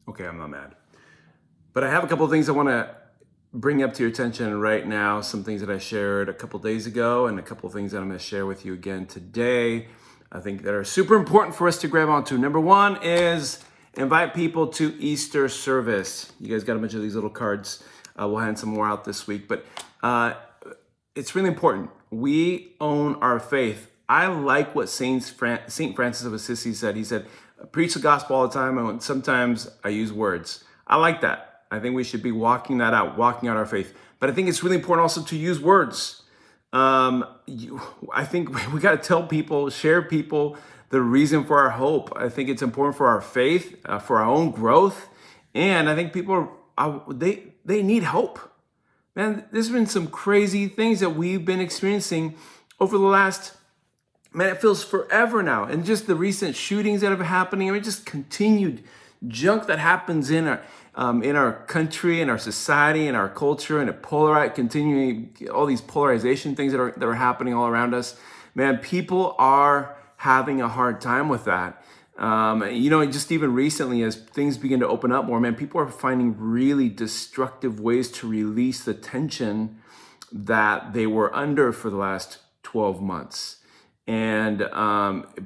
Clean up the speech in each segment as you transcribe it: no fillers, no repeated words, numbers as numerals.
Okay, I'm not mad. But I have a couple of things I want to bring up to your attention right now. Some things that I shared a couple days ago, and a couple of things that I'm going to share with you again today. I think that are super important for us to grab onto. Number one is invite people to Easter service. You guys got a bunch of these little cards. We'll hand some more out this week, but it's really important. We own our faith. I like what Saint Francis of Assisi said. He said, preach the gospel all the time, and sometimes I use words. I like that. I think we should be walking that out, walking out our faith. But I think it's really important also to use words. I think we got to tell people, share people the reason for our hope. I think it's important for our faith, for our own growth. And I think people, they need hope. Man, there's been some crazy things that we've been experiencing over the last, man, it feels forever now. And just the recent shootings that have been happening, I mean, just continued junk that happens in our country, in our society, in our culture, and continuing all these polarization things that are happening all around us. Man, people are having a hard time with that. Just even recently, as things begin to open up more, man, people are finding really destructive ways to release the tension that they were under for the last 12 months. And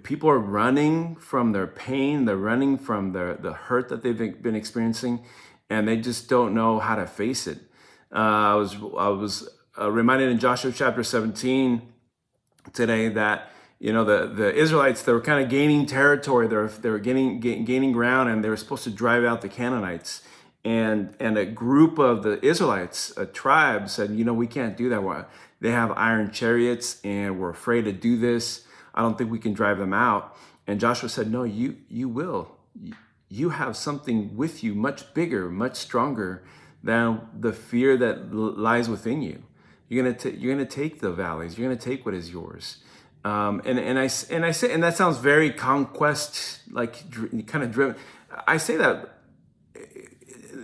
people are running from their pain, they're running from the hurt that they've been experiencing, and they just don't know how to face it. I was reminded in Joshua chapter 17 today that the Israelites, they were kind of gaining territory. They were gaining ground, and they were supposed to drive out the Canaanites. And a group of the Israelites, a tribe, said, we can't do that. They have iron chariots, and we're afraid to do this. I don't think we can drive them out. And Joshua said, no, you will. You have something with you much bigger, much stronger than the fear that lies within you. You're gonna take the valleys. You're gonna take what is yours. And I say, and that sounds very conquest, like kind of driven. I say that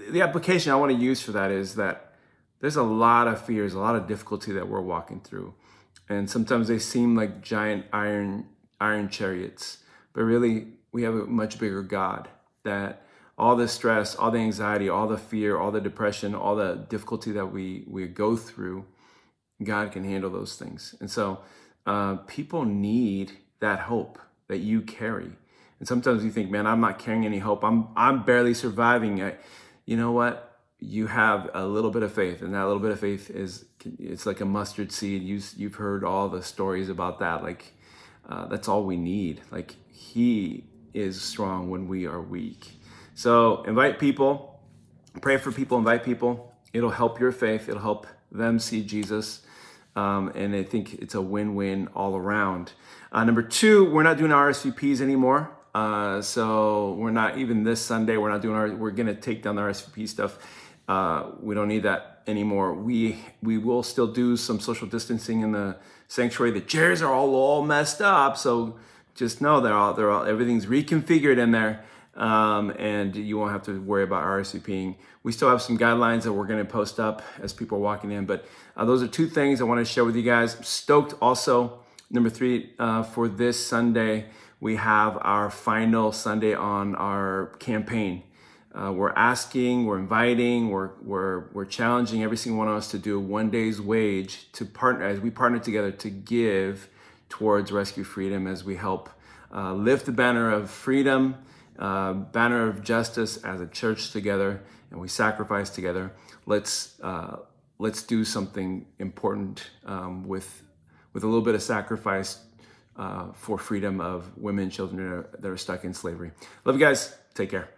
the application I want to use for that is that there's a lot of fears, a lot of difficulty that we're walking through, and sometimes they seem like giant iron chariots, but really we have a much bigger God. That all the stress, all the anxiety, all the fear, all the depression, all the difficulty that we go through, God can handle those things. And so people need that hope that you carry. And sometimes you think, man, I'm not carrying any hope. I'm barely surviving. You know what? You have a little bit of faith, and that little bit of faith it's like a mustard seed. You've heard all the stories about that. Like that's all we need. Like He is strong when we are weak. So invite people, pray for people, invite people. It'll help your faith. It'll help them see Jesus. And I think it's a win-win all around. Number two, we're not doing RSVPs anymore. So we're not, even this Sunday, we're going to take down the RSVP stuff. We don't need that anymore. We will still do some social distancing in the sanctuary. The chairs are all messed up. So just know everything's reconfigured in there. And you won't have to worry about RSVPing. We still have some guidelines that we're going to post up as people are walking in. But those are two things I want to share with you guys. Stoked also, number three, for this Sunday, we have our final Sunday on our campaign. We're asking, we're inviting, we're challenging every single one of us to do one day's wage to partner, as we partner together to give towards Rescue Freedom, as we help lift the banner of freedom, banner of justice as a church together, and we sacrifice together. Let's do something important with a little bit of sacrifice for freedom of women and children that are stuck in slavery. Love you guys. Take care.